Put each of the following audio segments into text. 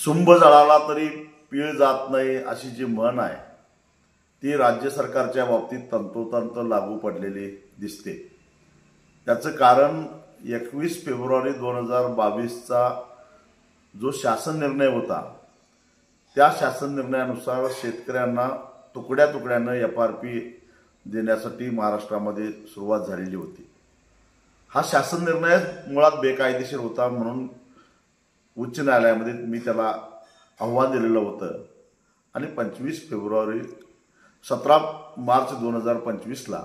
सुंभ जळाला तरी पीळ जात नाही अशी जी म्हण आहे ती राज्य सरकारच्या बाबतीत तंतोतंत लागू पडलेली दिसते। त्याचं कारण 21 फेब्रुवारी 2022चा जो शासन निर्णय होता त्या शासन निर्णयानुसार शेतकऱ्यांना तुकड्या तुकड्यानं एफआरपी देण्यासाठी महाराष्ट्रामध्ये सुरुवात झालेली होती। हा शासन निर्णय मुळात बेकायदेशीर होता म्हणून उच्च न्यायालयामध्ये मी त्याला आव्हान दिलेलं होतं आणि 17 मार्च 2025ला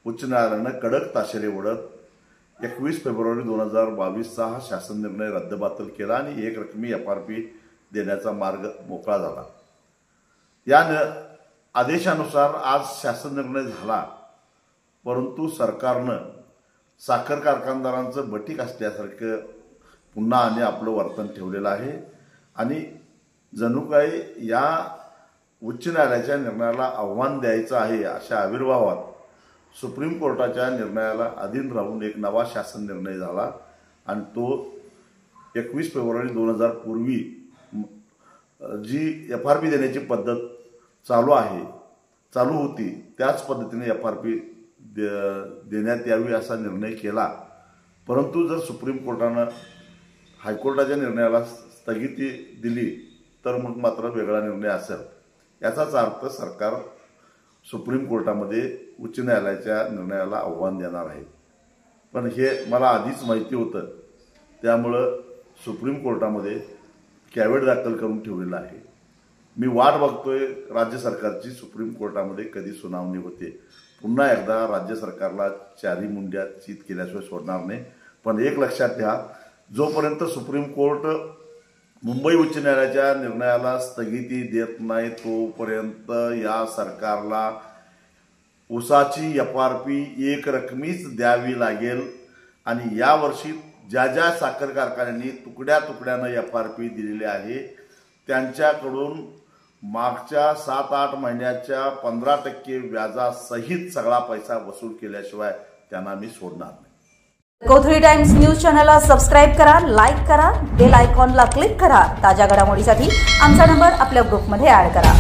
उच्च न्यायालयानं कडक ताशेरे ओढत 21 फेब्रुवारी 2022चा हा शासन निर्णय रद्दबातल केला आणि एक रकमी एफआरपी देण्याचा मार्ग मोकळा झाला। या आदेशानुसार आज शासन निर्णय झाला, परंतु सरकारनं साखर कारखानदारांचं बटीक असल्यासारखं पुन्हा आणि आपलं वर्तन ठेवलेलं आहे आणि जणू काही या उच्च न्यायालयाच्या निर्णयाला आव्हान द्यायचं आहे अशा आविर्भावात सुप्रीम कोर्टाच्या निर्णयाला अधीन राहून एक नवा शासन निर्णय झाला आणि तो 21 फेब्रुवारी 2000 पूर्वी जी एफआरपी देण्याची पद्धत चालू होती त्याच पद्धतीने एफआरपी देण्यात यावी असा निर्णय केला। परंतु जर सुप्रीम कोर्टानं हायकोर्टाच्या निर्णयाला स्थगिती दिली तर मग मात्र वेगळा निर्णय असेल। याचाच अर्थ सरकार सुप्रीम कोर्टामध्ये उच्च न्यायालयाच्या निर्णयाला आव्हान देणार आहे। पण हे मला आधीच माहिती होतं, त्यामुळं सुप्रीम कोर्टामध्ये कॅव्हेट दाखल करून ठेवलेला आहे। मी वाट बघतोय राज्य सरकारची सुप्रीम कोर्टामध्ये कधी सुनावणी होते। पुन्हा एकदा राज्य सरकारला चारी मुंड्या चित केल्याशिवाय सोडणार नाही। पण एक लक्षात घ्या, जोपर्यंत सुप्रीम कोर्ट मुंबई उच्च न्यायालयाच्या निर्णयाला स्थगिती देत नाही तोपर्यंत या सरकारला ऊसाची एफआरपी एक रकमीच द्यावी लागेल आणि यावर्षी ज्या ज्या साखर कारखान्यांनी तुकड्या तुकड्यानं एफआरपी दिलेली आहे त्यांच्याकडून मागच्या 7-8 महिन्याच्या 15% व्याजासहित सगळा पैसा वसूल केल्याशिवाय त्यांना मी सोडणार नाही। कोथळी टाइम्स न्यूज चॅनलला सबस्क्राइब करा, लाईक करा, बेल आयकॉनला क्लिक करा। ताज्या घडामोडीसाठी आमचा नंबर आपल्या ग्रुपमध्ये ऍड करा।